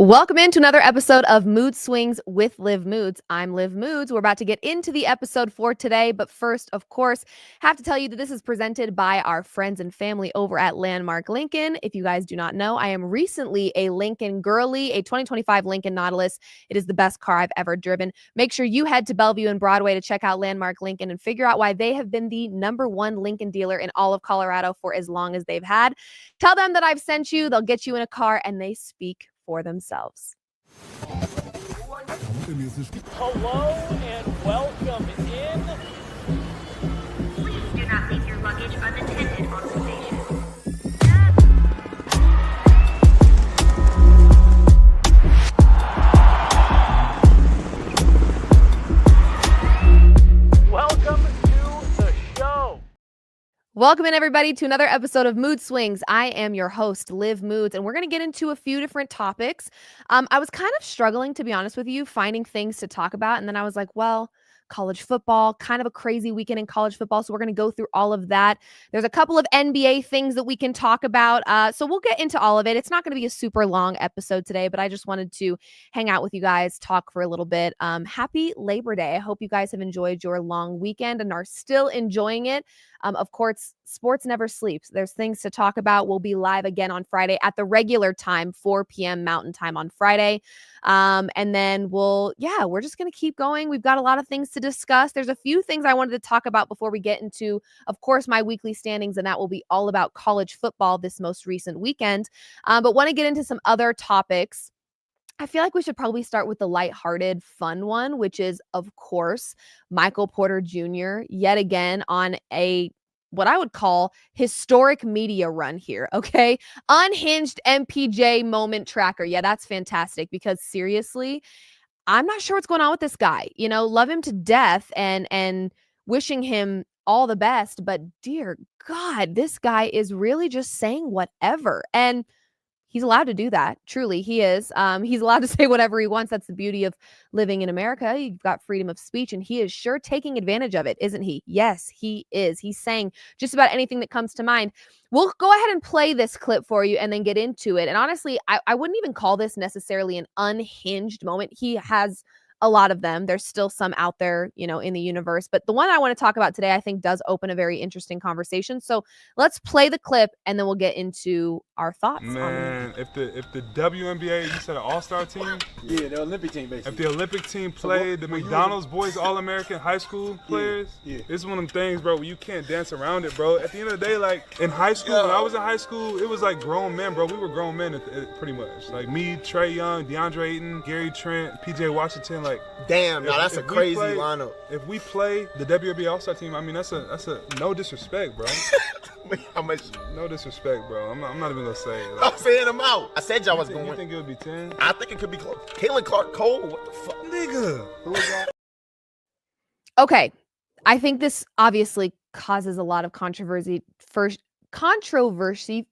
Welcome into another episode of Mood Swings with Liv Moods. I'm Liv Moods. We're about to get into the episode for today, but first, of course, have to tell you that this is presented by our friends and family over at Landmark Lincoln. If you guys do not know, I am recently a Lincoln girly, a 2025 Lincoln Nautilus. It is the best car I've ever driven. Make sure you head to Bellevue and Broadway to check out Landmark Lincoln and figure out why they have been the #1 Lincoln dealer in all of Colorado for as long as they've had. Tell them that I've sent you. They'll get you in a car, and they speak for themselves. Hello and welcome in. Please do not leave your luggage unattended on the station. Welcome to the show. Welcome in, everybody, to another episode of Mood Swings. I am your host, Liv Moods, and we're going to get into a few different topics. I was kind of struggling, to be honest with you, finding things to talk about. And then I was like, well, college football, kind of a crazy weekend in college football. So we're going to go through all of that. There's a couple of NBA things that we can talk about. So we'll get into all of it. It's not going to be a super long episode today, but I just wanted to hang out with you guys, talk for a little bit. Happy Labor Day. I hope you guys have enjoyed your long weekend and are still enjoying it. Of course, sports never sleeps. There's things to talk about. We'll be live again on Friday at the regular time, 4 p.m. Mountain Time on Friday. And then we're just going to keep going. We've got a lot of things to discuss. There's a few things I wanted to talk about before we get into, of course, my weekly standings, and that will be all about college football this most recent weekend. But want to get into some other topics. I feel like we should probably start with the lighthearted, fun one, which is, of course, Michael Porter Jr. yet again on what I would call historic media run here, okay? Unhinged MPJ moment tracker. Yeah, that's fantastic because seriously, I'm not sure what's going on with this guy. You know, love him to death and wishing him all the best, but dear God, this guy is really just saying whatever. And he's allowed to do that. Truly, he is. He's allowed to say whatever he wants. That's the beauty of living in America. You've got freedom of speech, and he is sure taking advantage of it, isn't he? Yes, he is. He's saying just about anything that comes to mind. We'll go ahead and play this clip for you and then get into it. And honestly, I wouldn't even call this necessarily an unhinged moment. He has a lot of them. There's still some out there, in the universe. But the one I want to talk about today, I think, does open a very interesting conversation. So let's play the clip and then we'll get into our thoughts. Man, if the WNBA, you said an all-star team? Yeah, the Olympic team, basically. If the Olympic team played the McDonald's boys All-American high school players, yeah. It's one of them things, bro, where you can't dance around it, bro. At the end of the day, like, in high school, when I was in high school, it was like grown men, bro. We were grown men, pretty much. Like me, Trey Young, DeAndre Ayton, Gary Trent, PJ Washington, like... Damn, now that's a crazy lineup. If we play the WNBA All-Star team, I mean, that's a no disrespect, bro. How much? No disrespect, bro. I'm not even gonna say it. I'm saying them out. I said y'all was going. You think it would be 10? I think it could be close. Caitlin Clark-Cole, what the fuck? Nigga. Who is that? Okay. I think this obviously causes a lot of controversy. Controversy.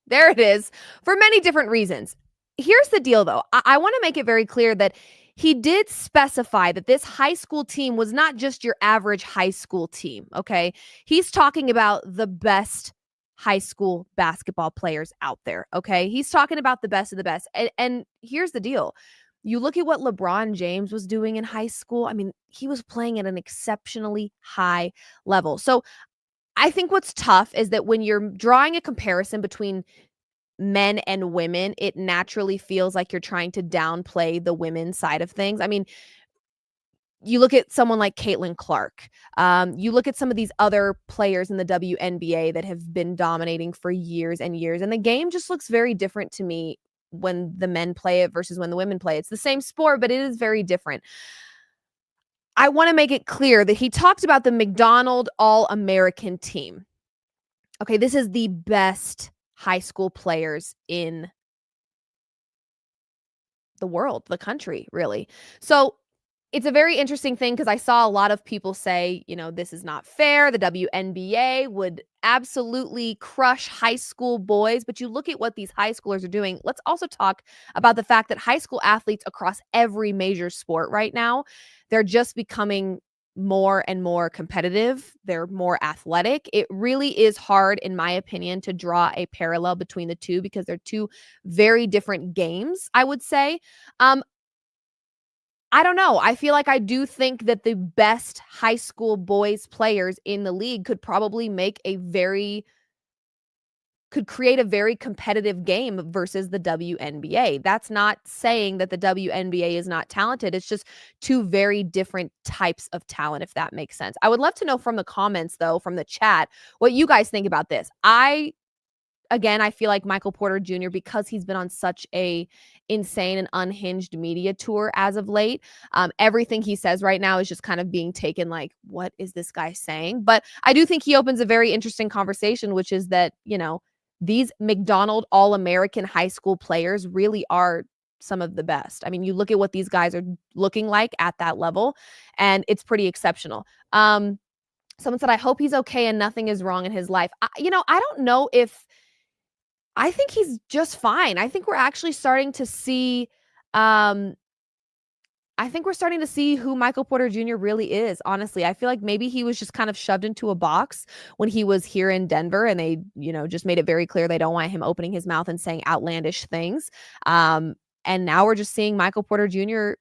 There it is. For many different reasons. Here's the deal, though. I want to make it very clear that he did specify that this high school team was not just your average high school team, okay? He's talking about the best high school basketball players out there, okay? He's talking about the best of the best. And here's the deal. You look at what LeBron James was doing in high school. I mean, he was playing at an exceptionally high level. So I think what's tough is that when you're drawing a comparison between men and women, it naturally feels like you're trying to downplay the women's side of things. I mean, you look at someone like Caitlin Clark. You look at some of these other players in the WNBA that have been dominating for years and years, and the game just looks very different to me when the men play it versus when the women play it. It's the same sport, but it is very different. I want to make it clear that he talked about the McDonald's All-American team. Okay, this is the best high school players in the world, the country, really. So it's a very interesting thing because I saw a lot of people say, this is not fair. The WNBA would absolutely crush high school boys. But you look at what these high schoolers are doing. Let's also talk about the fact that high school athletes across every major sport right now, they're just becoming more and more competitive. They're more athletic. It really is hard, in my opinion, to draw a parallel between the two because they're two very different games, I would say. I don't know. I feel like I do think that the best high school boys players in the league could probably create a very competitive game versus the WNBA. That's not saying that the WNBA is not talented. It's just two very different types of talent, if that makes sense. I would love to know from the comments, though, from the chat, what you guys think about this. Again, I feel like Michael Porter Jr., because he's been on such a insane and unhinged media tour as of late, everything he says right now is just kind of being taken like, what is this guy saying? But I do think he opens a very interesting conversation, which is that, these McDonald All-American high school players really are some of the best. I mean, you look at what these guys are looking like at that level, and it's pretty exceptional. Someone said, I hope he's okay and nothing is wrong in his life. I don't know if I think he's just fine. I think we're actually starting to see who Michael Porter Jr. really is, honestly. I feel like maybe he was just kind of shoved into a box when he was here in Denver and they, just made it very clear they don't want him opening his mouth and saying outlandish things. And now we're just seeing Michael Porter Jr.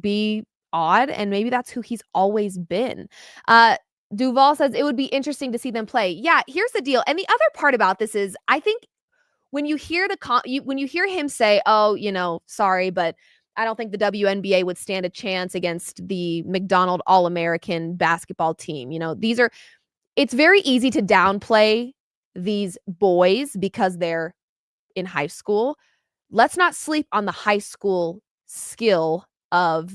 be odd, and maybe that's who he's always been. Duval says it would be interesting to see them play. Yeah, here's the deal. And the other part about this is I think when you hear when you hear him say, "Oh, sorry, but I don't think the WNBA would stand a chance against the McDonald All-American basketball team." It's very easy to downplay these boys because they're in high school. Let's not sleep on the high school skill of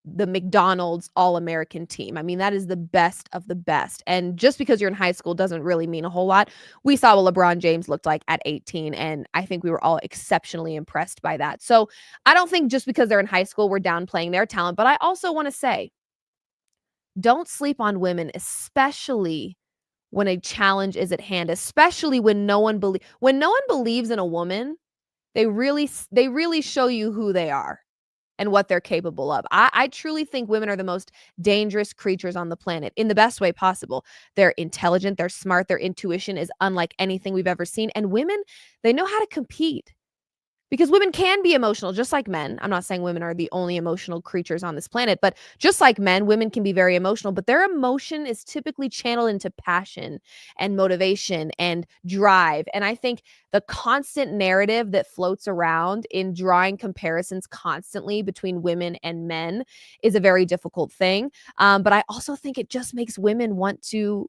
the McDonald's All-American team. I mean, that is the best of the best. And just because you're in high school doesn't really mean a whole lot. We saw what LeBron James looked like at 18, and I think we were all exceptionally impressed by that. So I don't think just because they're in high school, we're downplaying their talent. But I also want to say, don't sleep on women, especially when a challenge is at hand, especially when no one believes in a woman. They really show you who they are and what they're capable of. I truly think women are the most dangerous creatures on the planet in the best way possible. They're intelligent, they're smart, their intuition is unlike anything we've ever seen. And women, they know how to compete. Because women can be emotional, just like men. I'm not saying women are the only emotional creatures on this planet, but just like men, women can be very emotional, but their emotion is typically channeled into passion and motivation and drive. And I think the constant narrative that floats around in drawing comparisons constantly between women and men is a very difficult thing. But I also think it just makes women want to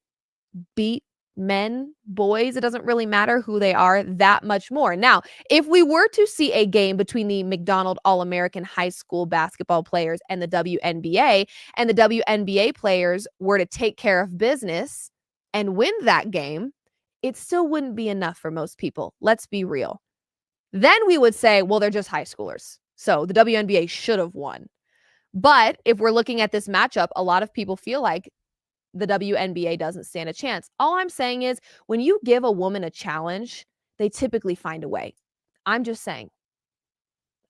beat men, boys, it doesn't really matter who they are, that much more. Now, if we were to see a game between the McDonald All-American high school basketball players and the WNBA, and the WNBA players were to take care of business and win that game, it still wouldn't be enough for most people. Let's be real. Then we would say, well, they're just high schoolers, so the WNBA should have won. But if we're looking at this matchup, a lot of people feel like the WNBA doesn't stand a chance. All I'm saying is when you give a woman a challenge, they typically find a way. I'm just saying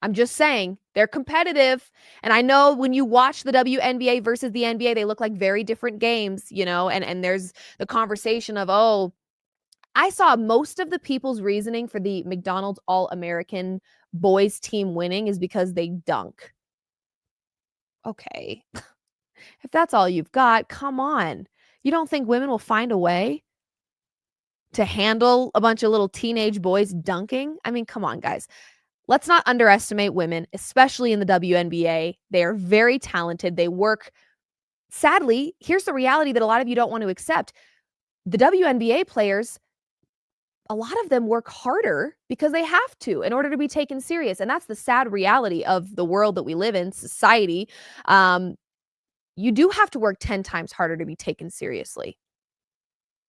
they're competitive. And I know when you watch the WNBA versus the NBA, they look like very different games, and there's the conversation of, oh, I saw most of the people's reasoning for the McDonald's All-American boys team winning is because they dunk. Okay. If that's all you've got, come on. You don't think women will find a way to handle a bunch of little teenage boys dunking? I mean, come on, guys. Let's not underestimate women, especially in the WNBA. They are very talented. They work. Sadly, here's the reality that a lot of you don't want to accept. The WNBA players, a lot of them work harder because they have to in order to be taken serious. And that's the sad reality of the world that we live in, society. You do have to work 10 times harder to be taken seriously.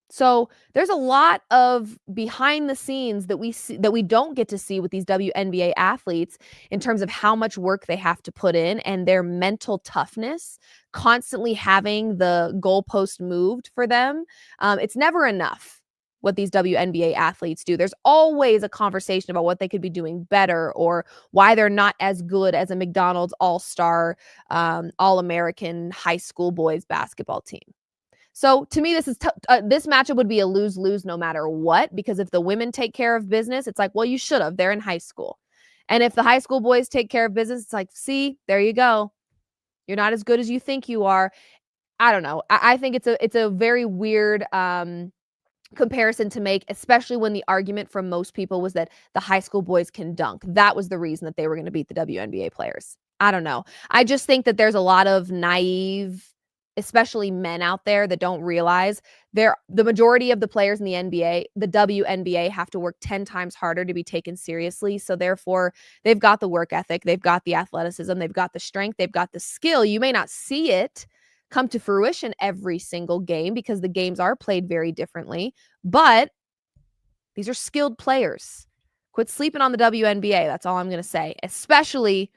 So there's a lot of behind the scenes that we see, that we don't get to see with these WNBA athletes in terms of how much work they have to put in and their mental toughness, constantly having the goalpost moved for them. It's never enough. what these WNBA athletes do. There's always a conversation about what they could be doing better or why they're not as good as a McDonald's all-star, all-American high school boys basketball team. So to me, this matchup would be a lose-lose no matter what, because if the women take care of business, it's like, well, you should have. They're in high school. And if the high school boys take care of business, it's like, see, there you go. You're not as good as you think you are. I don't know. I think it's a very weird comparison to make, especially when the argument from most people was that the high school boys can dunk. That was the reason that they were going to beat the WNBA players. I don't know. I just think that there's a lot of naive, especially men out there, that don't realize the majority of the players in the NBA, the WNBA, have to work 10 times harder to be taken seriously. So therefore, they've got the work ethic, they've got the athleticism, they've got the strength, they've got the skill. You may not see it come to fruition every single game because the games are played very differently, but these are skilled players. Quit sleeping on the WNBA. That's all I'm going to say, especially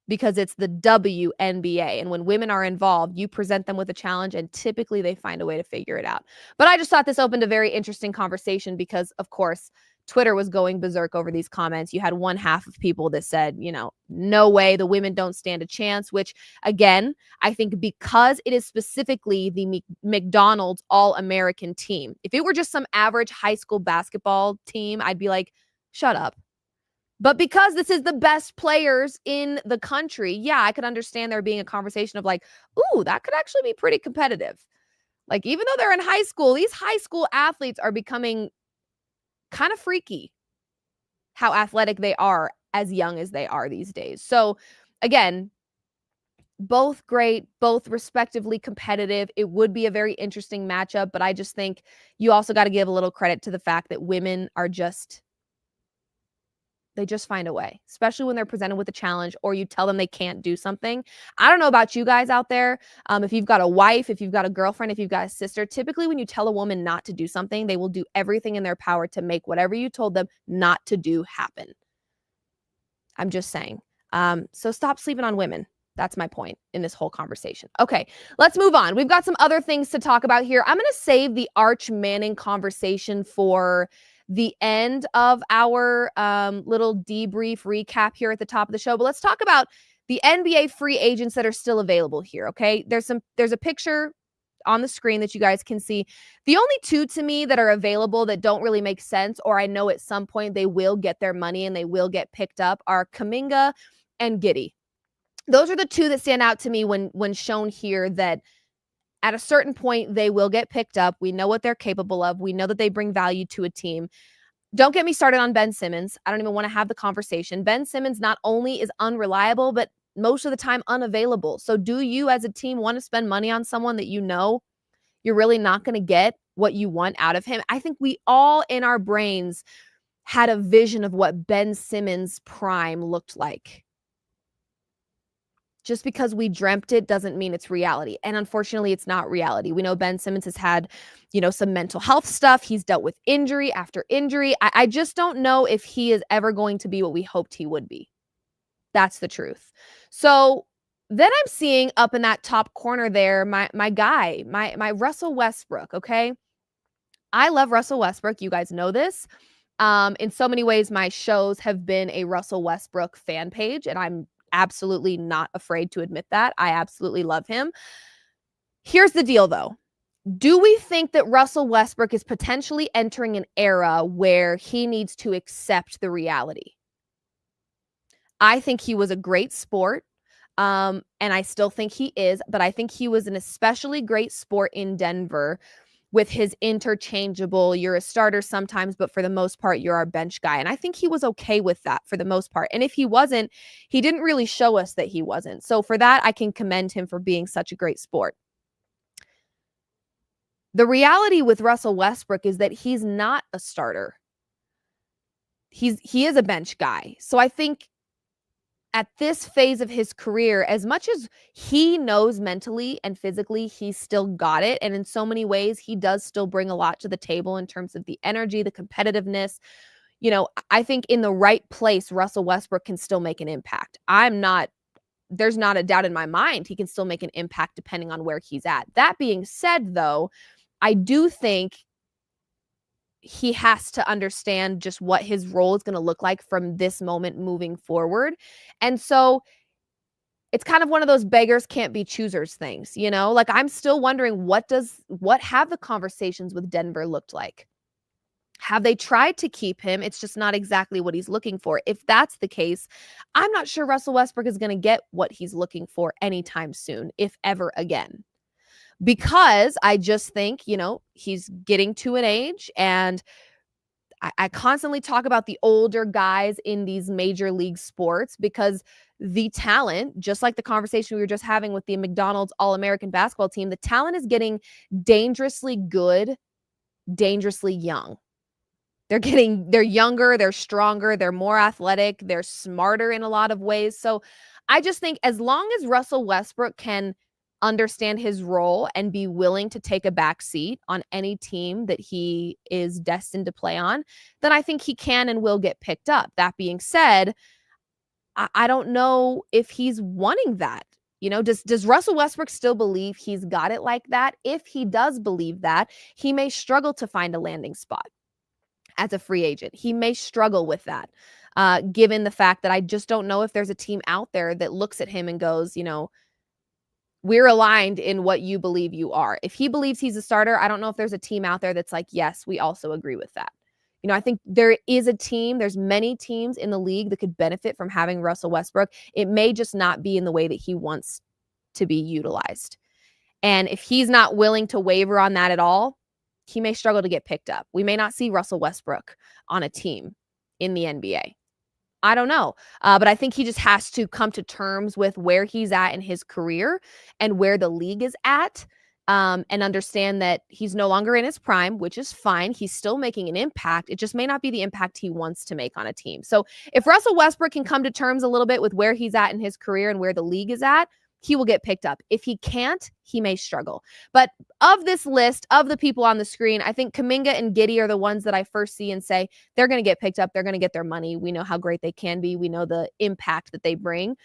because it's the WNBA. And when women are involved, you present them with a challenge and typically they find a way to figure it out. But I just thought this opened a very interesting conversation because, of course, Twitter was going berserk over these comments. You had one half of people that said, no way, the women don't stand a chance, which, again, I think because it is specifically the McDonald's All-American team. If it were just some average high school basketball team, I'd be like, shut up. But because this is the best players in the country, yeah, I could understand there being a conversation of like, ooh, that could actually be pretty competitive. Like, even though they're in high school, these high school athletes are becoming kind of freaky how athletic they are as young as they are these days. So again, both great, both respectively competitive. It would be a very interesting matchup, but I just think you also got to give a little credit to the fact that women are they just find a way, especially when they're presented with a challenge or you tell them they can't do something. I don't know about you guys out there. If you've got a wife, if you've got a girlfriend, if you've got a sister, typically when you tell a woman not to do something, they will do everything in their power to make whatever you told them not to do happen. I'm just saying. So stop sleeping on women. That's my point in this whole conversation. Okay, let's move on. We've got some other things to talk about here. I'm going to save the Arch Manning conversation for the end of our little debrief recap here at the top of the show. But let's talk about the NBA free agents that are still available here, okay? There's a picture on the screen that you guys can see. The only two to me that are available that don't really make sense, or I know at some point they will get their money and they will get picked up, are Kuminga and Giddey. Those are the two that stand out to me when shown here, that at a certain point, they will get picked up. We know what they're capable of. We know that they bring value to a team. Don't get me started on Ben Simmons. I don't even want to have the conversation. Ben Simmons not only is unreliable, but most of the time unavailable. So do you as a team want to spend money on someone that you know you're really not going to get what you want out of him? I think we all in our brains had a vision of what Ben Simmons' prime looked like. Just because we dreamt it doesn't mean it's reality. And unfortunately, it's not reality. We know Ben Simmons has had, some mental health stuff. He's dealt with injury after injury. I just don't know if he is ever going to be what we hoped he would be. That's the truth. So then I'm seeing up in that top corner there, my guy, my Russell Westbrook, okay? I love Russell Westbrook. You guys know this. In so many ways, my shows have been a Russell Westbrook fan page, and I'm absolutely not afraid to admit that. I absolutely love him. Here's the deal, though. Do we think that Russell Westbrook is potentially entering an era where he needs to accept the reality? I think he was a great sport, and I still think he is, but I think he was an especially great sport in Denver with his interchangeable, you're a starter sometimes, but for the most part, you're our bench guy. And I think he was okay with that for the most part. And if he wasn't, he didn't really show us that he wasn't. So for that, I can commend him for being such a great sport. The reality with Russell Westbrook is that he's not a starter. He is a bench guy. So I think at this phase of his career, as much as he knows mentally and physically, he's still got it. And in so many ways, he does still bring a lot to the table in terms of the energy, the competitiveness. I think in the right place, Russell Westbrook can still make an impact. There's not a doubt in my mind he can still make an impact depending on where he's at. That being said, though, I do think he has to understand just what his role is going to look like from this moment moving forward. And so it's kind of one of those beggars can't be choosers things, you know? Like, I'm still wondering what have the conversations with Denver looked like? Have they tried to keep him? It's just not exactly what he's looking for. If that's the case, I'm not sure Russell Westbrook is going to get what he's looking for anytime soon, if ever again. Because I just think, he's getting to an age, and I constantly talk about the older guys in these major league sports because the talent, just like the conversation we were just having with the McDonald's All-American basketball team, the talent is getting dangerously good, dangerously young. They're younger, they're stronger, they're more athletic, they're smarter in a lot of ways. So I just think as long as Russell Westbrook can understand his role and be willing to take a back seat on any team that he is destined to play on, then I think he can and will get picked up. That being said, I don't know if he's wanting that. Does Russell Westbrook still believe he's got it like that? If he does believe that, he may struggle to find a landing spot as a free agent. He may struggle with that, given the fact that I just don't know if there's a team out there that looks at him and goes, we're aligned in what you believe you are. If he believes he's a starter, I don't know if there's a team out there that's like, yes, we also agree with that. I think there is a team, there's many teams in the league that could benefit from having Russell Westbrook. It may just not be in the way that he wants to be utilized. And if he's not willing to waver on that at all, he may struggle to get picked up. We may not see Russell Westbrook on a team in the NBA. I don't know. But I think he just has to come to terms with where he's at in his career and where the league is at, and understand that he's no longer in his prime, which is fine. He's still making an impact. It just may not be the impact he wants to make on a team. So if Russell Westbrook can come to terms a little bit with where he's at in his career and where the league is at, he will get picked up. If he can't, he may struggle. But of this list of the people on the screen, I think Kuminga and Giddey are the ones that I first see and say, they're going to get picked up. They're going to get their money. We know how great they can be. We know the impact that they bring.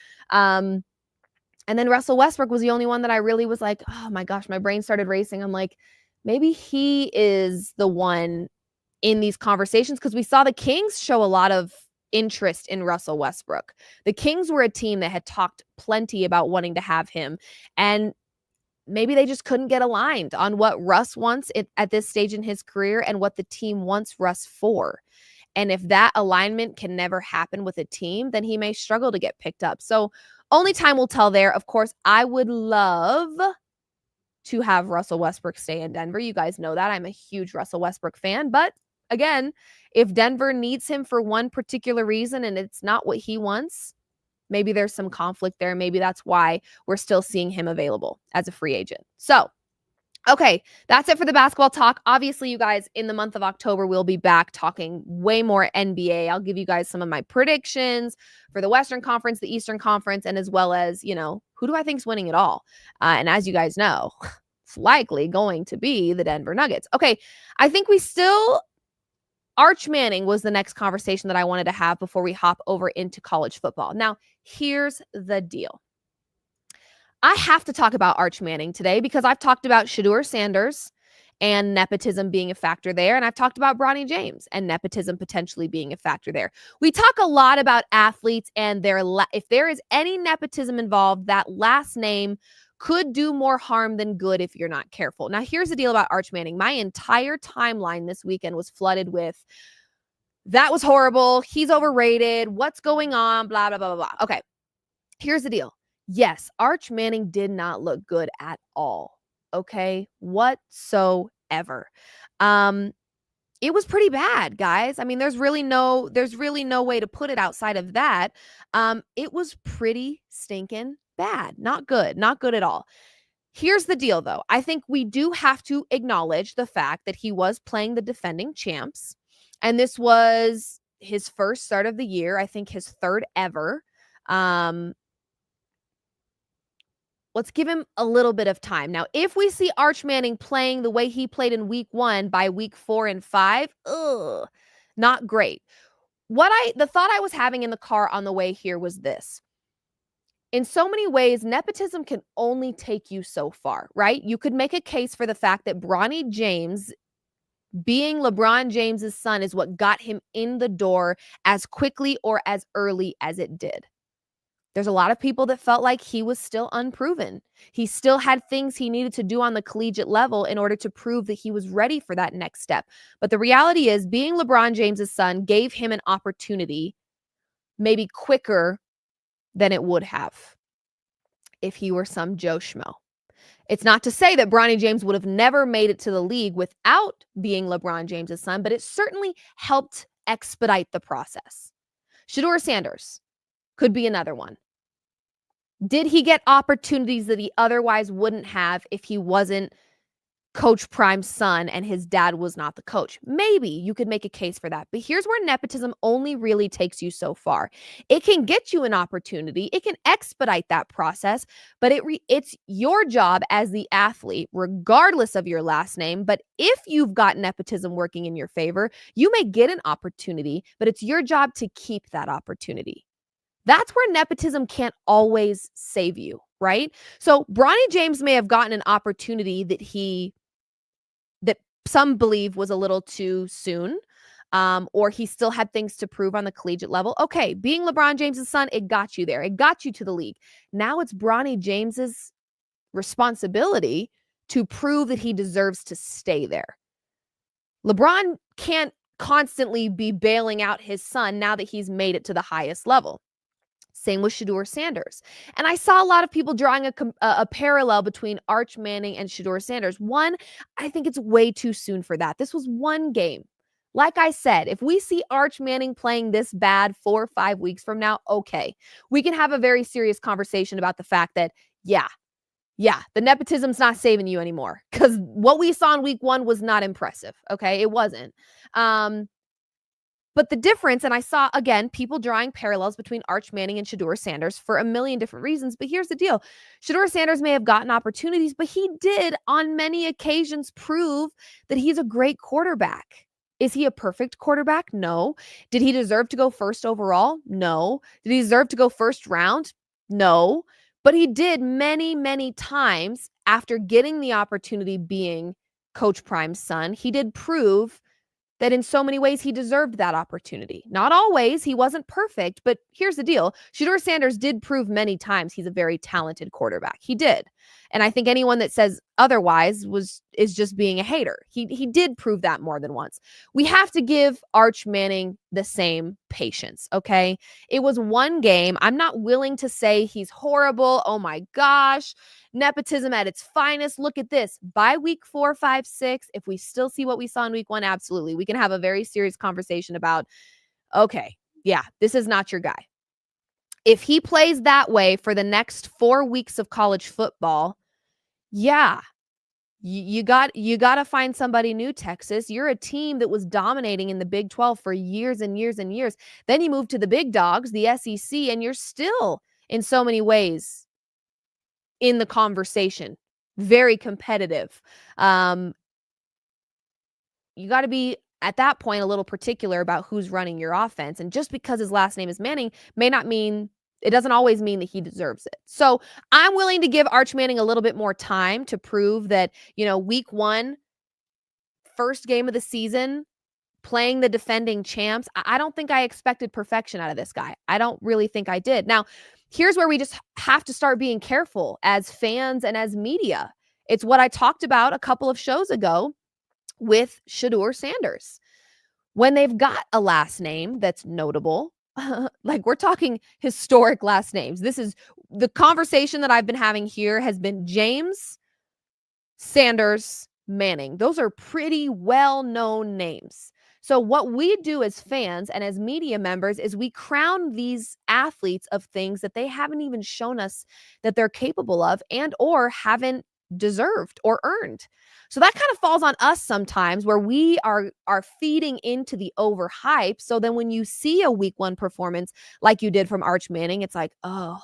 And then Russell Westbrook was the only one that I really was like, oh my gosh, my brain started racing. I'm like, maybe he is the one in these conversations, because we saw the Kings show a lot of interest in Russell Westbrook. The Kings were a team that had talked plenty about wanting to have him, and maybe they just couldn't get aligned on what Russ wants at this stage in his career and what the team wants Russ for. And if that alignment can never happen with a team, then he may struggle to get picked up. So only time will tell there. Of course, I would love to have Russell Westbrook stay in Denver. You guys know that. I'm a huge Russell Westbrook fan. But again, if Denver needs him for one particular reason and it's not what he wants, maybe there's some conflict there. Maybe that's why we're still seeing him available as a free agent. So, okay, that's it for the basketball talk. Obviously, you guys, in the month of October, we'll be back talking way more NBA. I'll give you guys some of my predictions for the Western Conference, the Eastern Conference, and as well as, who do I think is winning it all? And as you guys know, it's likely going to be the Denver Nuggets. Okay, I think Arch Manning was the next conversation that I wanted to have before we hop over into college football. Now, here's the deal. I have to talk about Arch Manning today because I've talked about Shedeur Sanders and nepotism being a factor there, and I've talked about Bronny James and nepotism potentially being a factor there. We talk a lot about athletes and if there is any nepotism involved, that last name could do more harm than good if you're not careful. Now, here's the deal about Arch Manning. My entire timeline this weekend was flooded with, that was horrible, he's overrated, what's going on, blah, blah, blah, blah, blah. Okay, here's the deal. Yes, Arch Manning did not look good at all, okay? Whatsoever. It was pretty bad, guys. I mean, there's really no way to put it outside of that. It was pretty stinking bad. Not good at all. Here's the deal, though. I think we do have to acknowledge the fact that he was playing the defending champs, and this was his first start of the year, I think his third ever. Let's give him a little bit of time. Now, if we see Arch Manning playing the way he played in week 1 by week 4 and 5, not great. The thought I was having in the car on the way here was this. In so many ways, nepotism can only take you so far, right? You could make a case for the fact that Bronny James being LeBron James's son is what got him in the door as quickly or as early as it did. There's a lot of people that felt like he was still unproven. He still had things he needed to do on the collegiate level in order to prove that he was ready for that next step. But the reality is, being LeBron James's son gave him an opportunity maybe quicker than it would have if he were some Joe Schmo. It's not to say that Bronny James would have never made it to the league without being LeBron James's son, but it certainly helped expedite the process. Shedeur Sanders could be another one. Did he get opportunities that he otherwise wouldn't have if he wasn't Coach Prime's son and his dad was not the coach? Maybe you could make a case for that. But here's where nepotism only really takes you so far. It can get you an opportunity. It can expedite that process, but it's your job as the athlete, regardless of your last name. But if you've got nepotism working in your favor, you may get an opportunity, but it's your job to keep that opportunity. That's where nepotism can't always save you, right? So Bronny James may have gotten an opportunity that some believe was a little too soon, or he still had things to prove on the collegiate level. Okay, being LeBron James's son, it got you there. It got you to the league. Now it's Bronny James's responsibility to prove that he deserves to stay there. LeBron can't constantly be bailing out his son now that he's made it to the highest level. Same with Shedeur Sanders. And I saw a lot of people drawing a parallel between Arch Manning and Shedeur Sanders. One, I think it's way too soon for that. This was one game. Like I said, if we see Arch Manning playing this bad 4 or 5 weeks from now, okay, we can have a very serious conversation about the fact that, yeah, the nepotism's not saving you anymore, because what we saw in week 1 was not impressive, okay? It wasn't. But the difference, and I saw, again, people drawing parallels between Arch Manning and Shedeur Sanders for a million different reasons. But here's the deal. Shedeur Sanders may have gotten opportunities, but he did on many occasions prove that he's a great quarterback. Is he a perfect quarterback? No. Did he deserve to go first overall? No. Did he deserve to go first round? No. But he did many, many times after getting the opportunity being Coach Prime's son. He did prove that in so many ways he deserved that opportunity. Not always, he wasn't perfect, but here's the deal. Shedeur Sanders did prove many times he's a very talented quarterback. He did. And I think anyone that says otherwise is just being a hater. He did prove that more than once. We have to give Arch Manning the same patience, okay? It was one game. I'm not willing to say he's horrible. Oh my gosh. Nepotism at its finest. Look at this. By week 4, 5, 6, if we still see what we saw in week 1, absolutely. We can have a very serious conversation about, okay, yeah, this is not your guy. If he plays that way for the next 4 weeks of college football, yeah, you got to find somebody new, Texas. You're a team that was dominating in the Big 12 for years and years and years. Then you move to the big dogs, the SEC, and you're still in so many ways in the conversation. Very competitive. You got to be at that point a little particular about who's running your offense. And just because his last name is Manning it doesn't always mean that he deserves it. So I'm willing to give Arch Manning a little bit more time to prove that, week 1, first game of the season, playing the defending champs. I don't think I expected perfection out of this guy. I don't really think I did. Now, here's where we just have to start being careful as fans and as media. It's what I talked about a couple of shows ago with Shedeur Sanders. When they've got a last name that's notable, like we're talking historic last names. This is the conversation that I've been having here has been James, Sanders, Manning. Those are pretty well-known names. So what we do as fans and as media members is we crown these athletes of things that they haven't even shown us that they're capable of and or haven't deserved or earned. So that kind of falls on us sometimes, where we are feeding into the overhype. So then when you see a week 1 performance like you did from Arch Manning, it's like, oh,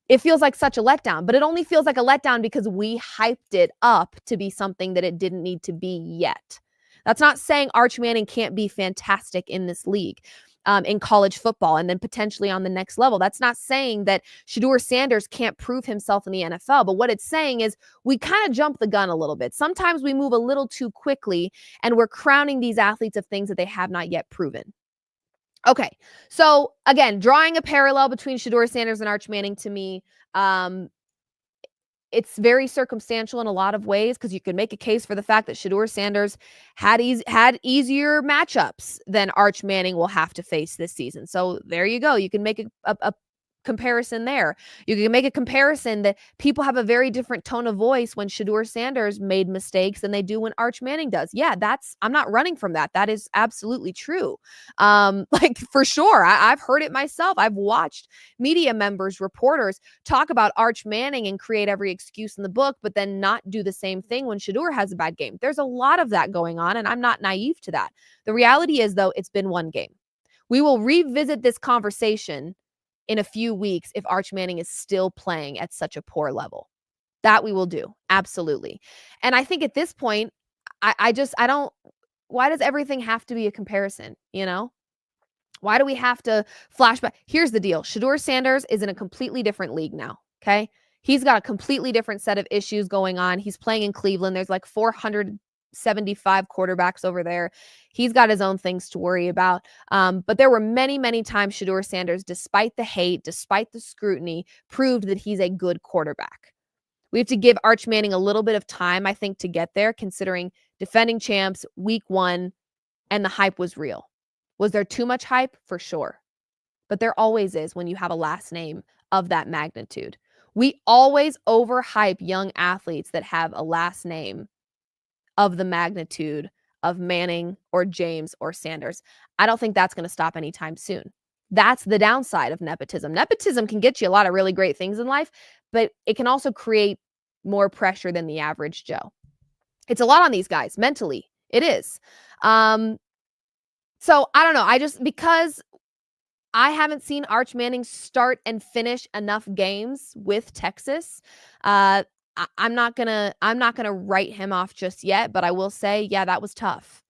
it feels like such a letdown. But it only feels like a letdown because we hyped it up to be something that it didn't need to be yet. That's not saying Arch Manning can't be fantastic in this league. in college football and then potentially on the next level. That's not saying that Shedeur Sanders can't prove himself in the NFL, but what it's saying is we kind of jump the gun a little bit. Sometimes we move a little too quickly and we're crowning these athletes of things that they have not yet proven. Okay, so again, drawing a parallel between Shedeur Sanders and Arch Manning to me, it's very circumstantial in a lot of ways because you could make a case for the fact that Shedeur Sanders had easier matchups than Arch Manning will have to face this season. So there you go. You can make a comparison there. You can make a comparison that people have a very different tone of voice when Shedeur Sanders made mistakes than they do when Arch Manning does. Yeah, I'm not running from that. That is absolutely true. Like for sure. I've heard it myself. I've watched media members, reporters talk about Arch Manning and create every excuse in the book, but then not do the same thing when Shedeur has a bad game. There's a lot of that going on, and I'm not naive to that. The reality is, though, it's been one game. We will revisit this conversation in a few weeks if Arch Manning is still playing at such a poor level. That we will do. Absolutely. And I think at this point, I don't, why does everything have to be a comparison? You know, why do we have to flash back? Here's the deal. Shedeur Sanders is in a completely different league now. Okay. He's got a completely different set of issues going on. He's playing in Cleveland. There's like 475 quarterbacks over there. He's got his own things to worry about. But there were many, many times Shedeur Sanders, despite the hate, despite the scrutiny, proved that he's a good quarterback. We have to give Arch Manning a little bit of time, I think, to get there, considering defending champs, week 1, and the hype was real. Was there too much hype? For sure. But there always is when you have a last name of that magnitude. We always overhype young athletes that have a last name of the magnitude of Manning or James or Sanders. I don't think that's going to stop anytime soon. That's the downside of nepotism. Nepotism can get you a lot of really great things in life, but it can also create more pressure than the average Joe. It's a lot on these guys mentally. It is. So I don't know. Because I haven't seen Arch Manning start and finish enough games with Texas. I'm not gonna write him off just yet, but I will say, yeah, that was tough.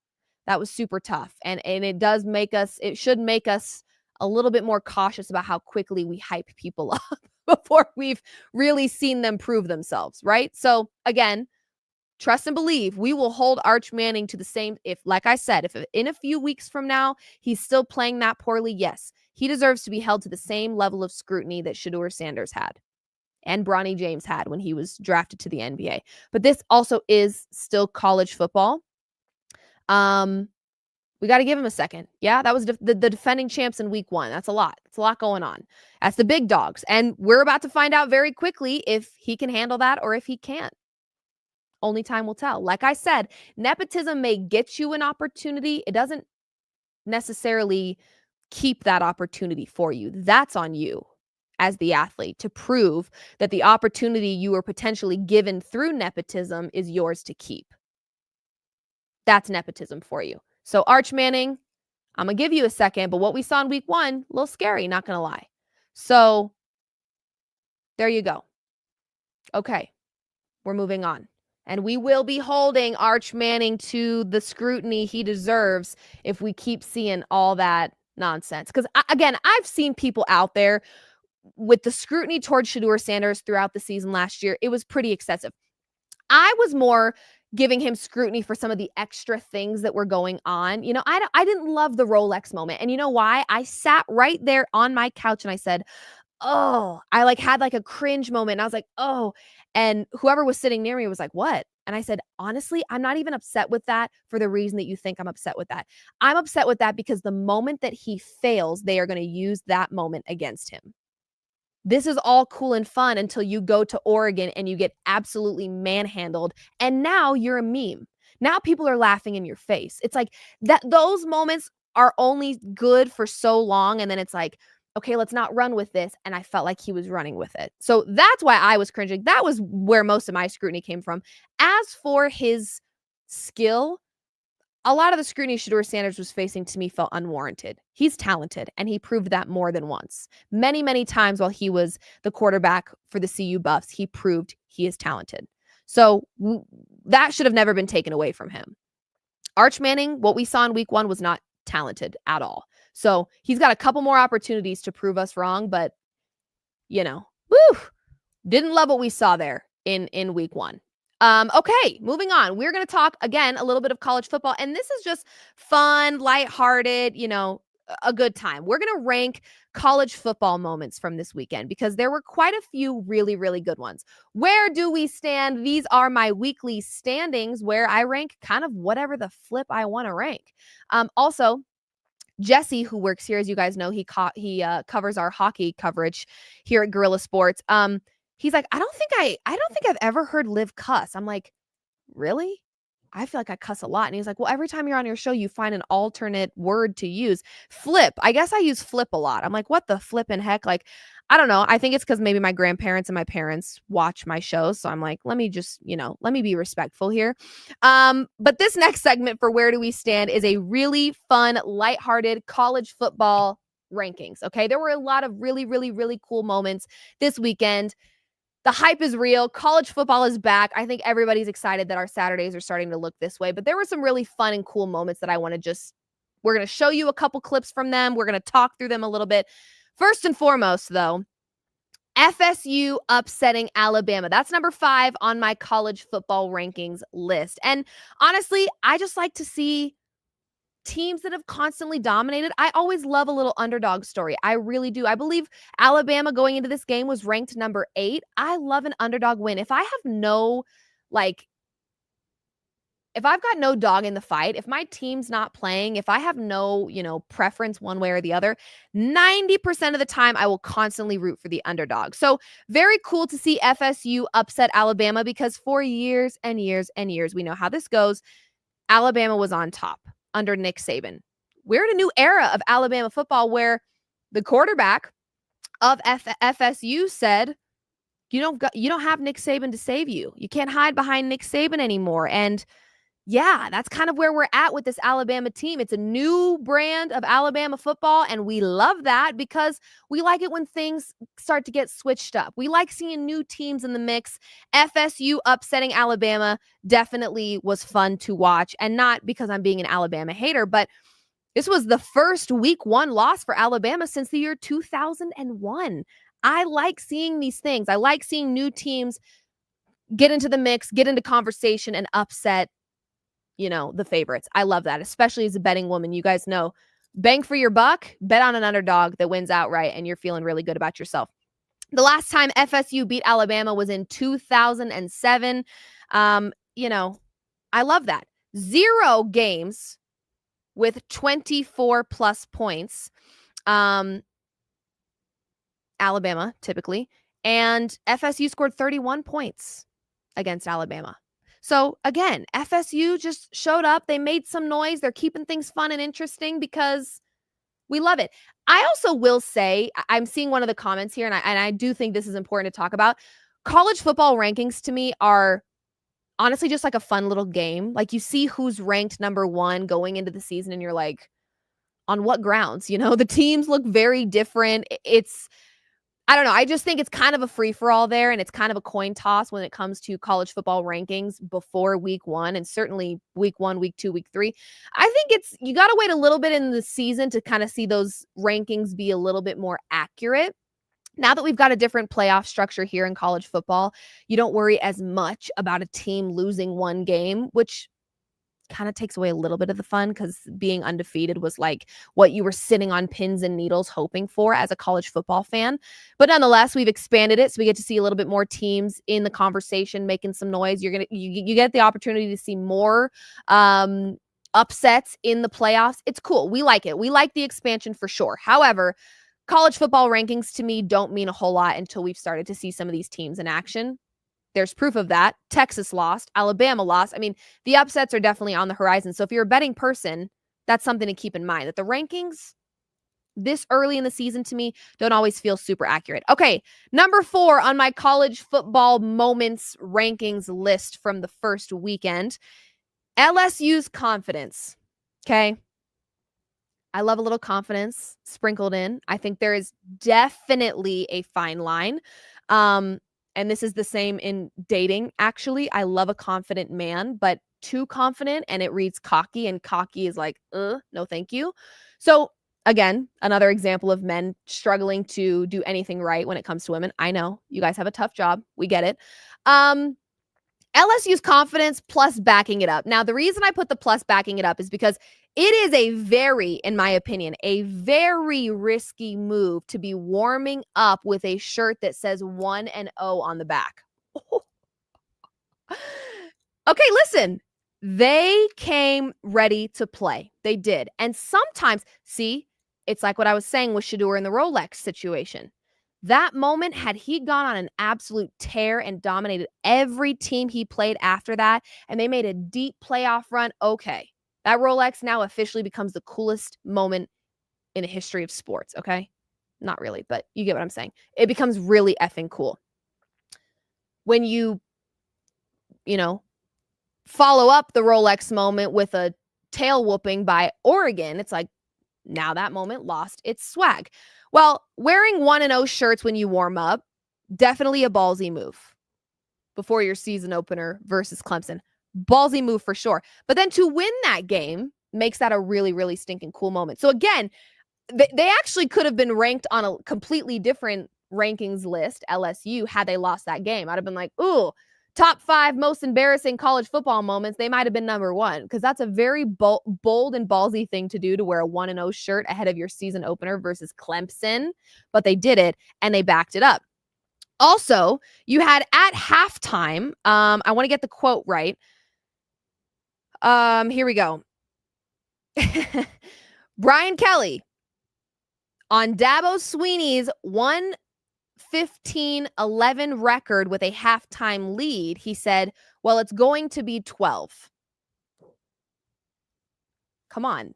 That was super tough. And it should make us a little bit more cautious about how quickly we hype people up before we've really seen them prove themselves, right? So again, trust and believe we will hold Arch Manning to the same. If, like I said, if in a few weeks from now he's still playing that poorly, yes, he deserves to be held to the same level of scrutiny that Shedeur Sanders had and Bronny James had when he was drafted to the NBA. But this also is still college football. We got to give him a second. Yeah, that was the defending champs in week 1. That's a lot. It's a lot going on. That's the big dogs. And we're about to find out very quickly if he can handle that or if he can't. Only time will tell. Like I said, nepotism may get you an opportunity. It doesn't necessarily keep that opportunity for you. That's on you as the athlete to prove that the opportunity you were potentially given through nepotism is yours to keep. That's nepotism for you. So Arch Manning, I'm going to give you a second, but what we saw in week 1, a little scary, not going to lie. So there you go. Okay, we're moving on. And we will be holding Arch Manning to the scrutiny he deserves if we keep seeing all that nonsense. Because, again, I've seen people out there with the scrutiny towards Shedeur Sanders throughout the season last year. It was pretty excessive. I was more giving him scrutiny for some of the extra things that were going on. You know, I didn't love the Rolex moment. And you know why? I sat right there on my couch and I said, oh, I had a cringe moment. And I was like, oh, and whoever was sitting near me was like, what? And I said, honestly, I'm not even upset with that for the reason that you think I'm upset with that. I'm upset with that because the moment that he fails, they are going to use that moment against him. This is all cool and fun until you go to Oregon and you get absolutely manhandled. And now you're a meme. Now people are laughing in your face. It's like that. Those moments are only good for so long. And then it's like, okay, let's not run with this. And I felt like he was running with it. So that's why I was cringing. That was where most of my scrutiny came from. As for his skill, a lot of the scrutiny Shedeur Sanders was facing to me felt unwarranted. He's talented, and he proved that more than once. Many, many times while he was the quarterback for the CU Buffs, he proved he is talented. So that should have never been taken away from him. Arch Manning, what we saw in week 1 was not talented at all. So he's got a couple more opportunities to prove us wrong, but woo, didn't love what we saw there in week 1. Okay, moving on. We're going to talk again a little bit of college football, and this is just fun, lighthearted, a good time. We're going to rank college football moments from this weekend because there were quite a few really, really good ones. Where do we stand? These are my weekly standings where I rank kind of whatever the flip I want to rank. Also, Jesse, who works here, as you guys know, he covers our hockey coverage here at Gorilla Sports. He's like, I don't think I've ever heard Liv cuss. I'm like, really? I feel like I cuss a lot. And he's like, well, every time you're on your show, you find an alternate word to use. Flip. I guess I use flip a lot. I'm like, what the flippin' heck? Like, I don't know. I think it's because maybe my grandparents and my parents watch my shows. So I'm like, let me just, let me be respectful here. But this next segment for Where Do We Stand is a really fun, lighthearted college football rankings. Okay. There were a lot of really, really, really cool moments this weekend. The hype is real. College football is back. I think everybody's excited that our Saturdays are starting to look this way. But there were some really fun and cool moments that I want to we're going to show you a couple clips from them. We're going to talk through them a little bit. First and foremost, though, FSU upsetting Alabama. That's number 5 on my college football rankings list. And honestly, I just like to see teams that have constantly dominated. I always love a little underdog story. I really do. I believe Alabama going into this game was ranked number 8. I love an underdog win. If I have if I've got no dog in the fight, if my team's not playing, if I have no, preference one way or the other, 90% of the time I will constantly root for the underdog. So very cool to see FSU upset Alabama because for years and years and years, we know how this goes. Alabama was on top under Nick Saban. We're in a new era of Alabama football where the quarterback of FSU said, you don't have Nick Saban to save you. You can't hide behind Nick Saban anymore. And yeah, that's kind of where we're at with this Alabama team. It's a new brand of Alabama football, and we love that because we like it when things start to get switched up. We like seeing new teams in the mix. FSU upsetting Alabama definitely was fun to watch, and not because I'm being an Alabama hater, but this was the first week 1 loss for Alabama since the year 2001. I like seeing these things. I like seeing new teams get into the mix, get into conversation, and upset the favorites. I love that, especially as a betting woman. You guys know, bang for your buck, bet on an underdog that wins outright, and you're feeling really good about yourself. The last time FSU beat Alabama was in 2007. I love that. 0 games with 24 plus points. Alabama, typically. And FSU scored 31 points against Alabama. So again, FSU just showed up. They made some noise. They're keeping things fun and interesting because we love it. I also will say, I'm seeing one of the comments here, and I do think this is important to talk about. College football rankings to me are honestly just like a fun little game. Like you see who's ranked number 1 going into the season, and you're like, on what grounds? The teams look very different. I don't know. I just think it's kind of a free-for-all there, and it's kind of a coin toss when it comes to college football rankings before week 1, and certainly week 1, week 2, week 3. I think you got to wait a little bit in the season to kind of see those rankings be a little bit more accurate. Now that we've got a different playoff structure here in college football, you don't worry as much about a team losing 1 game, which kind of takes away a little bit of the fun because being undefeated was like what you were sitting on pins and needles hoping for as a college football fan. But nonetheless, we've expanded it so we get to see a little bit more teams in the conversation making some noise. You get the opportunity to see more upsets in the playoffs. It's cool. We like it. We like the expansion for sure. However, college football rankings to me don't mean a whole lot until we've started to see some of these teams in action. There's proof of that. Texas lost. Alabama lost. I mean, the upsets are definitely on the horizon. So if you're a betting person, that's something to keep in mind, that the rankings this early in the season to me don't always feel super accurate. Okay, number 4 on my college football moments rankings list from the first weekend, LSU's confidence. Okay. I love a little confidence sprinkled in. I think there is definitely a fine line. And this is the same in dating, actually. I love a confident man, but too confident and it reads cocky, and cocky is like, no, thank you. So again, another example of men struggling to do anything right when it comes to women. I know you guys have a tough job. We get it. LSU's confidence plus backing it up. Now, the reason I put the plus backing it up is because it is a very, in my opinion, a very risky move to be warming up with a shirt that says 1-0 on the back. Okay, listen. They came ready to play. They did. And sometimes, see, it's like what I was saying with Shedeur in the Rolex situation. That moment, had he gone on an absolute tear and dominated every team he played after that, and they made a deep playoff run, okay, that Rolex now officially becomes the coolest moment in the history of sports, okay? Not really, but you get what I'm saying. It becomes really effing cool. When you follow up the Rolex moment with a tail whooping by Oregon, it's like, now that moment lost its swag. Well, wearing 1-0 shirts when you warm up, definitely a ballsy move before your season opener versus Clemson. Ballsy move for sure. But then to win that game makes that a really, really stinking cool moment. So again, they actually could have been ranked on a completely different rankings list, LSU, had they lost that game. I'd have been like, ooh, top 5 most embarrassing college football moments. They might have been number 1 because that's a very bold and ballsy thing to do, to wear a 1-0 shirt ahead of your season opener versus Clemson. But they did it and they backed it up. Also, you had at halftime, I want to get the quote right. Here we go. Brian Kelly on Dabo Swinney's 1-15-11 record with a halftime lead, he said, well, it's going to be 12. Come on.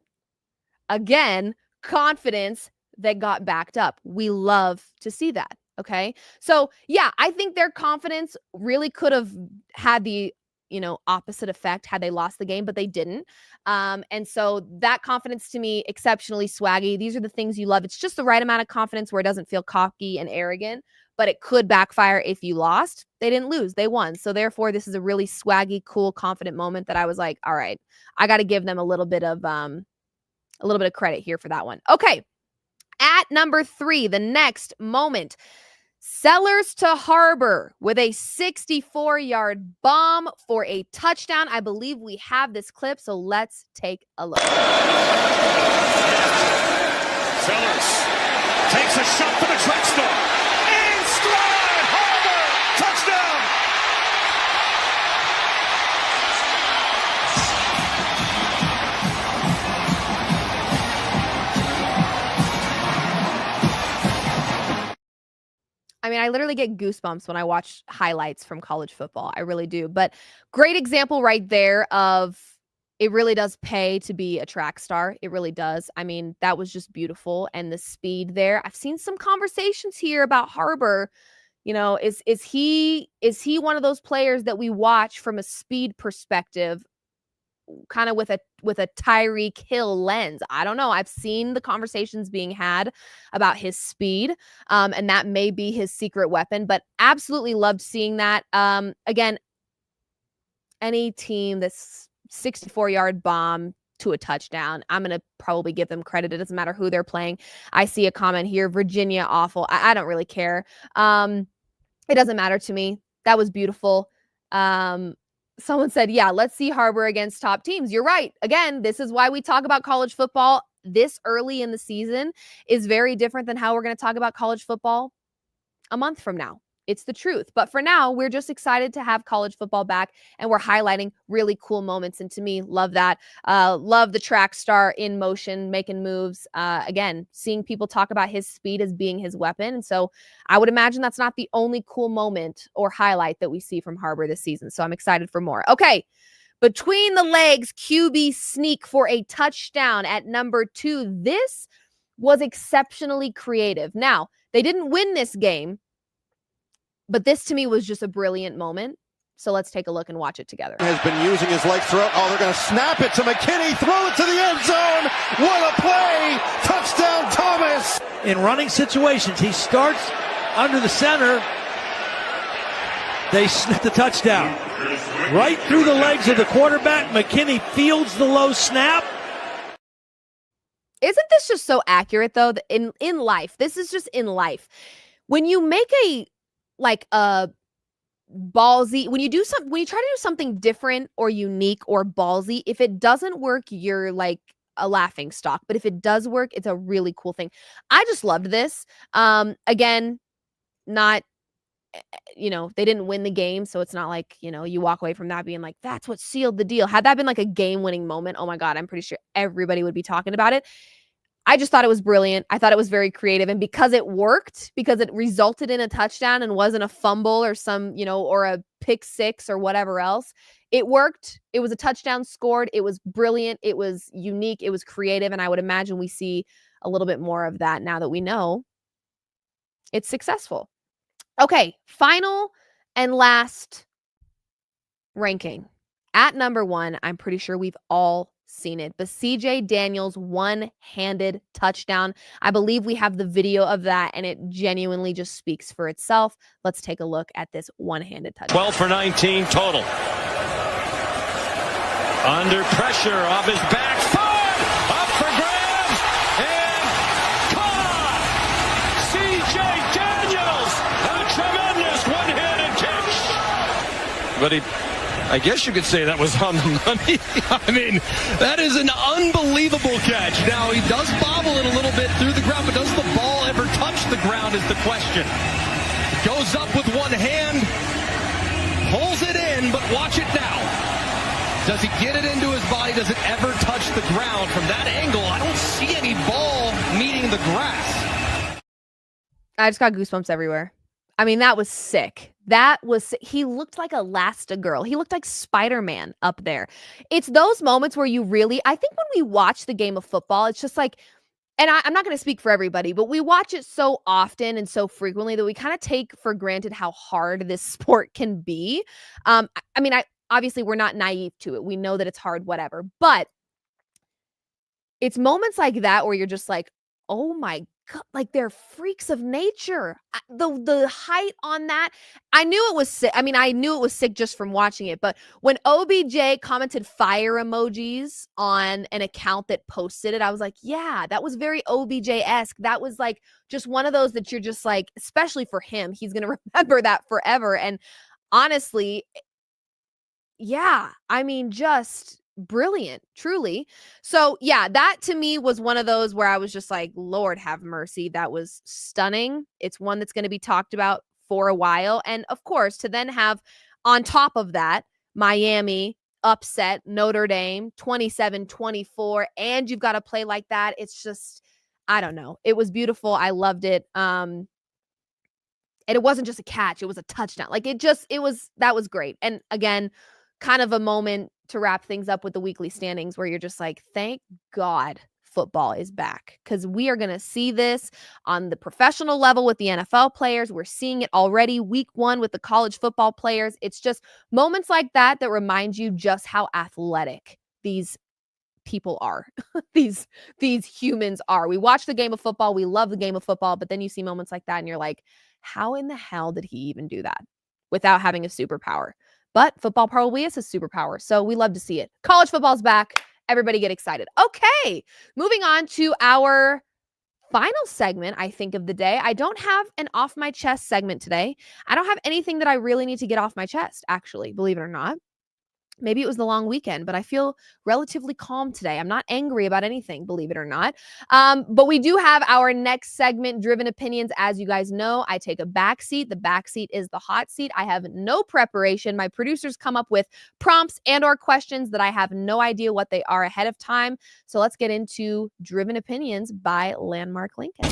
Again, confidence that got backed up. We love to see that. Okay. So yeah, I think their confidence really could have had the opposite effect had they lost the game, but they didn't. And so that confidence, to me, exceptionally swaggy. These are the things you love. It's just the right amount of confidence where it doesn't feel cocky and arrogant, but it could backfire if you lost. They didn't lose, they won. So therefore, this is a really swaggy, cool, confident moment that I was like, all right, I got to give them a little bit of credit here for that one. Okay. At number 3, the next moment, Sellers to Harbor with a 64-yard bomb for a touchdown. I believe we have this clip, so let's take a look. Sellers takes a shot for the touchdown. In stride, Harbor, touchdown. I mean, I literally get goosebumps when I watch highlights from college football. I really do. But great example right there of it really does pay to be a track star. It really does. I mean, that was just beautiful. And the speed there. I've seen some conversations here about Harbor. Is he one of those players that we watch from a speed perspective, kind of with a Tyreek Hill lens? I don't know. I've seen the conversations being had about his speed, and that may be his secret weapon, but absolutely loved seeing that. Again, any team that's 64-yard bomb to a touchdown, I'm going to probably give them credit. It doesn't matter who they're playing. I see a comment here, Virginia, awful. I don't really care. It doesn't matter to me. That was beautiful. Someone said, yeah, let's see Harbor against top teams. You're right. Again, this is why we talk about college football this early in the season is very different than how we're going to talk about college football a month from now. It's the truth. But for now, we're just excited to have college football back, and we're highlighting really cool moments. And to me, love that. Love the track star in motion, making moves. Again, seeing people talk about his speed as being his weapon. And so I would imagine that's not the only cool moment or highlight that we see from Harbor this season. So I'm excited for more. Okay. Between the legs, QB sneak for a touchdown at number 2. This was exceptionally creative. Now, they didn't win this game, but this to me was just a brilliant moment. So let's take a look and watch it together. Has been using his legs throughout. Oh, they're going to snap it to McKinney, throw it to the end zone. What a play. Touchdown, Thomas. In running situations, he starts under the center. They snip the touchdown. Right through the legs of the quarterback. McKinney fields the low snap. Isn't this just so accurate though? In life, this is just in life. When you make a ballsy, when you try to do something different or unique or ballsy, if it doesn't work, you're like a laughing stock. But if it does work, it's a really cool thing. I just loved this. Again, not they didn't win the game, so it's not like, you walk away from that being like, that's what sealed the deal. Had that been like a game-winning moment, oh my God, I'm pretty sure everybody would be talking about it. I just thought it was brilliant. I thought it was very creative. And because it worked, because it resulted in a touchdown and wasn't a fumble or or a pick six or whatever else, it worked. It was a touchdown scored. It was brilliant. It was unique. It was creative. And I would imagine we see a little bit more of that now that we know it's successful. Okay, final and last ranking. At number 1, I'm pretty sure we've all seen it. The CJ Daniels one-handed touchdown. I believe we have the video of that, and it genuinely just speaks for itself. Let's take a look at this one-handed touchdown. 12 for 19 total. Under pressure off his back foot. Up for grabs. And caught. CJ Daniels. A tremendous one-handed catch. But I guess you could say that was on the money. I mean, that is an unbelievable catch. Now, he does bobble it a little bit through the ground, but does the ball ever touch the ground is the question. Goes up with one hand, pulls it in, but watch it now. Does he get it into his body? Does it ever touch the ground? From that angle, I don't see any ball meeting the grass. I just got goosebumps everywhere. I mean, that was sick. He looked like Elastigirl. He looked like Spider-Man up there. It's those moments where I think when we watch the game of football, it's just like, and I'm not going to speak for everybody, but we watch it so often and so frequently that we kind of take for granted how hard this sport can be. Obviously we're not naive to it. We know that it's hard, whatever, but it's moments like that where you're just like, oh my God, like they're freaks of nature. The height on that, I knew it was sick. I mean, I knew it was sick just from watching it, but when OBJ commented fire emojis on an account that posted it, I was like, yeah, that was very OBJ-esque. That was like just one of those that you're just like, especially for him, he's going to remember that forever. And honestly, yeah, I mean, just brilliant, truly. So yeah, that to me was one of those where I was just like, Lord have mercy. That was stunning. It's one that's going to be talked about for a while. And of course, to then have on top of that, Miami upset Notre Dame 27-24, and you've got to play like that. It's just, I don't know. It was beautiful. I loved it. And it wasn't just a catch. It was a touchdown. Like that was great. And again, kind of a moment to wrap things up with the weekly standings where you're just like, thank God football is back, because we are going to see this on the professional level with the NFL players. We're seeing it already week 1 with the college football players. It's just moments like that remind you just how athletic these people are. these humans are. We watch the game of football. We love the game of football, but then you see moments like that and you're like, how in the hell did he even do that without having a superpower? But football probably is a superpower, so we love to see it. College football's back. Everybody get excited. Okay, moving on to our final segment, I think, of the day. I don't have an off my chest segment today. I don't have anything that I really need to get off my chest, actually, believe it or not. Maybe it was the long weekend, but I feel relatively calm today. I'm not angry about anything, believe it or not. But we do have our next segment, Driven Opinions. As you guys know, I take a back seat. The back seat is the hot seat. I have no preparation. My producers come up with prompts and or questions that I have no idea what they are ahead of time. So let's get into Driven Opinions by Landmark Lincoln.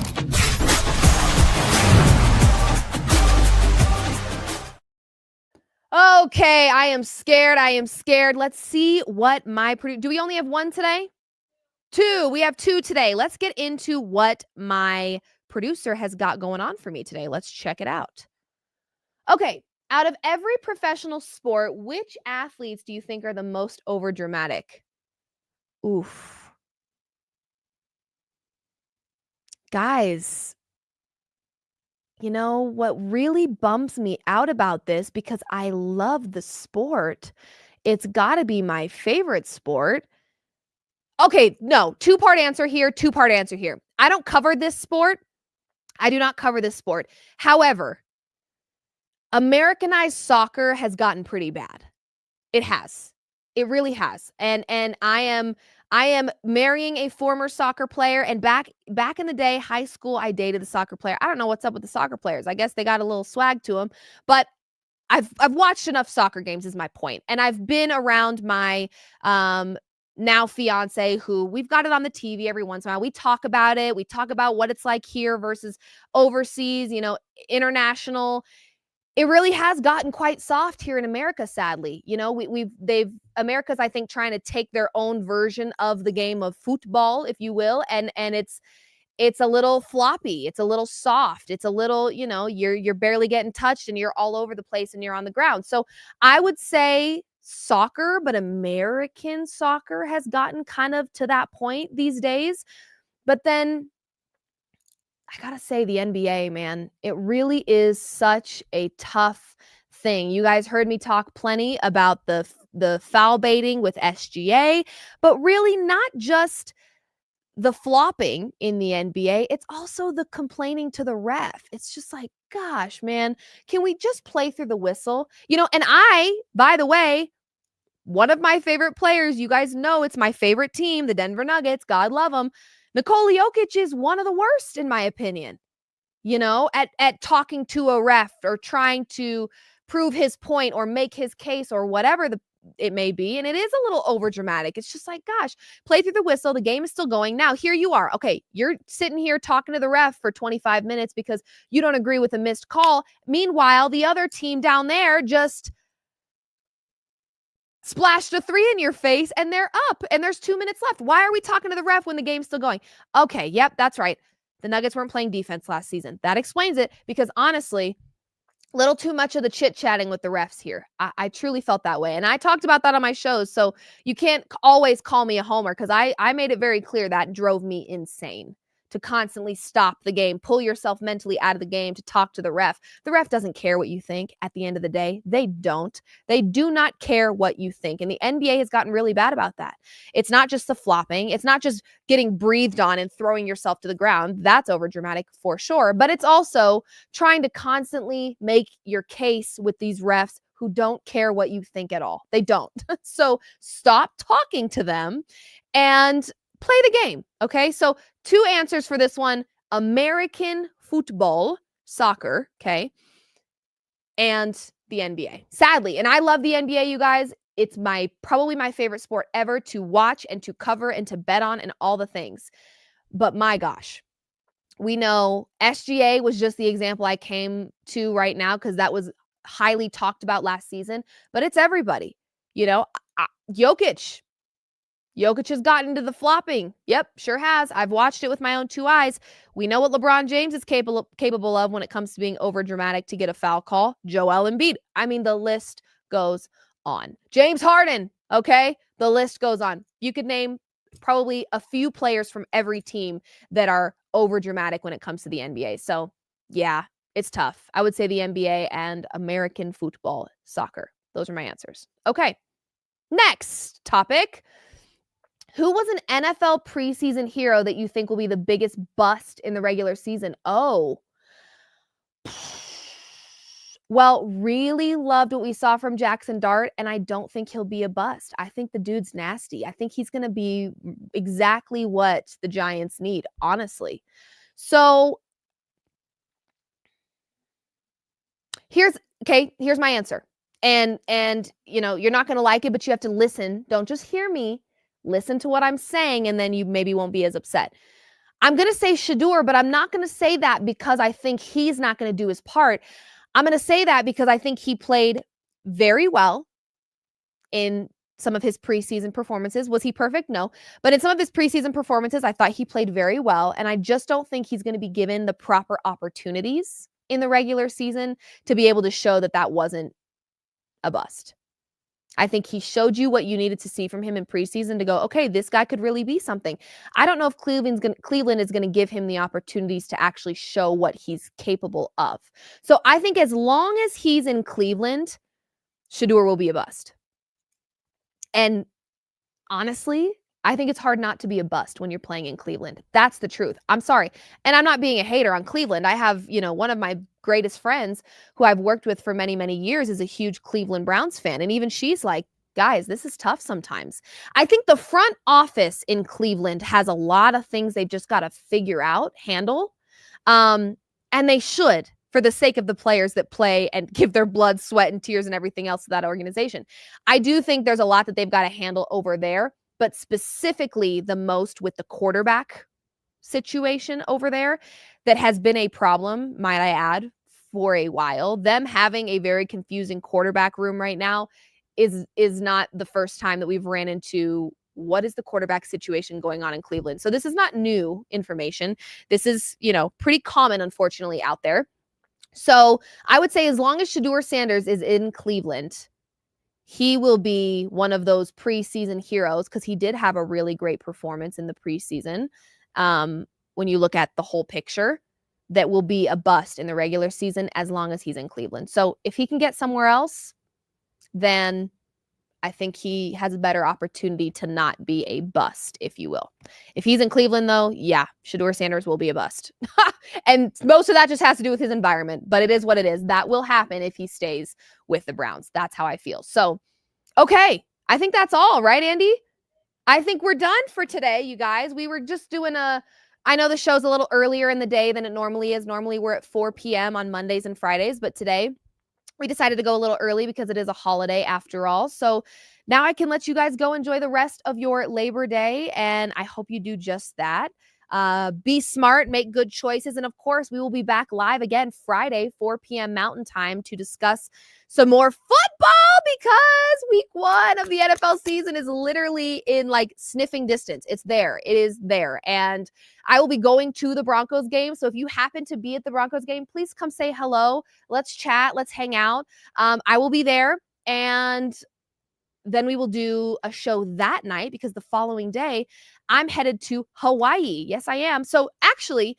Okay, I am scared. Let's see what do we only have one today? 2. We have 2 today. Let's get into what my producer has got going on for me today. Let's check it out. Okay, out of every professional sport, which athletes do you think are the most overdramatic? Oof. Guys, you know what really bums me out about this, because I love the sport, it's got to be my favorite sport. Okay, no, two-part answer here. I don't cover this sport. I do not cover this sport. However, Americanized soccer has gotten pretty bad. It has. It really has. And I am marrying a former soccer player, and back in the day, high school, I dated the soccer player. I don't know what's up with the soccer players. I guess they got a little swag to them, but I've watched enough soccer games is my point. And I've been around my now fiance, who we've got it on the TV every once in a while. We talk about it. We talk about what it's like here versus overseas, international. It really has gotten quite soft here in America, sadly. America's, I think, trying to take their own version of the game of football, if you will, and it's a little floppy, it's a little soft, it's a little, you're barely getting touched and you're all over the place and you're on the ground. So I would say soccer, but American soccer has gotten kind of to that point these days. But then I gotta say the NBA, man, it really is such a tough thing. You guys heard me talk plenty about the foul baiting with SGA, but really not just the flopping in the NBA, it's also the complaining to the ref. It's just like, gosh, man, can we just play through the whistle? And by the way, one of my favorite players, you guys know it's my favorite team, the Denver Nuggets, God love them. Nikola Jokic is one of the worst, in my opinion, at talking to a ref or trying to prove his point or make his case or whatever it may be. And it is a little over dramatic. It's just like, gosh, play through the whistle. The game is still going. Now, here you are. Okay, you're sitting here talking to the ref for 25 minutes because you don't agree with a missed call. Meanwhile, the other team down there just splashed a 3 in your face and they're up and there's 2 minutes left. Why are we talking to the ref when the game's still going? Okay, yep, that's right. The Nuggets weren't playing defense last season. That explains it, because honestly, little too much of the chit-chatting with the refs here. I truly felt that way. And I talked about that on my shows, so you can't always call me a homer, because I made it very clear that drove me insane to constantly stop the game, pull yourself mentally out of the game to talk to the ref. The ref doesn't care what you think at the end of the day. They don't. They do not care what you think. And the NBA has gotten really bad about that. It's not just the flopping. It's not just getting breathed on and throwing yourself to the ground. That's over dramatic for sure. But it's also trying to constantly make your case with these refs who don't care what you think at all. They don't. So stop talking to them and play the game. Okay. So 2 answers for this one: American football, soccer, okay, and the NBA. Sadly, and I love the NBA, you guys. It's probably my favorite sport ever to watch and to cover and to bet on and all the things. But my gosh, we know SGA was just the example I came to right now because that was highly talked about last season, but it's everybody. Jokic has gotten into the flopping. Yep, sure has. I've watched it with my own 2 eyes. We know what LeBron James is capable of when it comes to being over dramatic to get a foul call. Joel Embiid. I mean, the list goes on. James Harden, okay? The list goes on. You could name probably a few players from every team that are over dramatic when it comes to the NBA. So, yeah, it's tough. I would say the NBA and American football, soccer. Those are my answers. Okay. Next topic. Who was an NFL preseason hero that you think will be the biggest bust in the regular season? Oh. Well, really loved what we saw from Jackson Dart, and I don't think he'll be a bust. I think the dude's nasty. I think he's going to be exactly what the Giants need, honestly. So here's my answer. And you're not going to like it, but you have to listen. Don't just hear me. Listen to what I'm saying, and then you maybe won't be as upset. I'm going to say Shedeur, but I'm not going to say that because I think he's not going to do his part. I'm going to say that because I think he played very well in some of his preseason performances. Was he perfect? No. But in some of his preseason performances, I thought he played very well, and I just don't think he's going to be given the proper opportunities in the regular season to be able to show that that wasn't a bust. I think he showed you what you needed to see from him in preseason to go, okay, this guy could really be something. I don't know if Cleveland is going to give him the opportunities to actually show what he's capable of. So I think as long as he's in Cleveland, Shedeur will be a bust. And honestly, I think it's hard not to be a bust when you're playing in Cleveland. That's the truth. I'm sorry. And I'm not being a hater on Cleveland. I have, one of my greatest friends who I've worked with for many, many years is a huge Cleveland Browns fan. And even she's like, guys, this is tough sometimes. I think the front office in Cleveland has a lot of things they've just got to figure out, handle. And they should, for the sake of the players that play and give their blood, sweat, and tears and everything else to that organization. I do think there's a lot that they've got to handle over there, but specifically the most with the quarterback situation over there that has been a problem, might I add, for a while. Them having a very confusing quarterback room right now is not the first time that we've ran into what is the quarterback situation going on in Cleveland. So this is not new information. This is, pretty common, unfortunately, out there. So I would say as long as Shedeur Sanders is in Cleveland, he will be one of those preseason heroes because he did have a really great performance in the preseason. When you look at the whole picture, that will be a bust in the regular season as long as he's in Cleveland. So if he can get somewhere else, then I think he has a better opportunity to not be a bust, if you will. If he's in Cleveland, though, yeah, Shedeur Sanders will be a bust. And most of that just has to do with his environment, but it is what it is. That will happen if he stays with the Browns. That's how I feel. So, okay, I think that's all, right, Andy? I think we're done for today, you guys. We were just doing I know the show's a little earlier in the day than it normally is. Normally, we're at 4 p.m. on Mondays and Fridays, but today we decided to go a little early because it is a holiday after all. So now I can let you guys go enjoy the rest of your Labor Day, and I hope you do just that. Be smart, make good choices, and of course, we will be back live again Friday, 4 p.m. Mountain Time to discuss some more football because week 1 of the NFL season is literally in sniffing distance. It's there. It is there. And I will be going to the Broncos game. So if you happen to be at the Broncos game, please come say hello. Let's chat. Let's hang out. I will be there. And then we will do a show that night because the following day I'm headed to Hawaii. Yes, I am. So actually,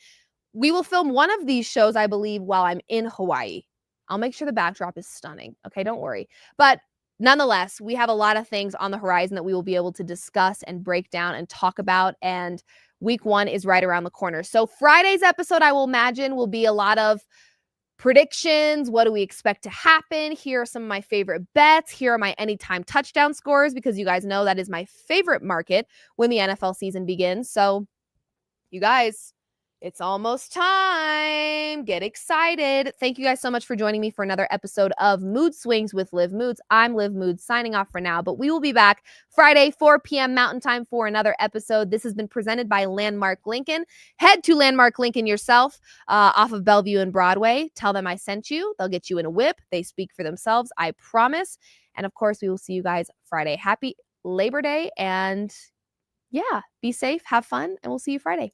we will film one of these shows, I believe, while I'm in Hawaii. I'll make sure the backdrop is stunning. Okay, don't worry. But nonetheless, we have a lot of things on the horizon that we will be able to discuss and break down and talk about. And week 1 is right around the corner. So Friday's episode, I will imagine, will be a lot of predictions. What do we expect to happen? Here are some of my favorite bets. Here are my anytime touchdown scores because you guys know that is my favorite market when the NFL season begins. So you guys, it's almost time. Get excited. Thank you guys so much for joining me for another episode of Mood Swings with Liv Moods. I'm Liv Moods signing off for now, but we will be back Friday, 4 p.m. Mountain Time for another episode. This has been presented by Landmark Lincoln. Head to Landmark Lincoln yourself off of Bellevue and Broadway. Tell them I sent you. They'll get you in a whip. They speak for themselves, I promise. And of course, we will see you guys Friday. Happy Labor Day. And yeah, be safe, have fun, and we'll see you Friday.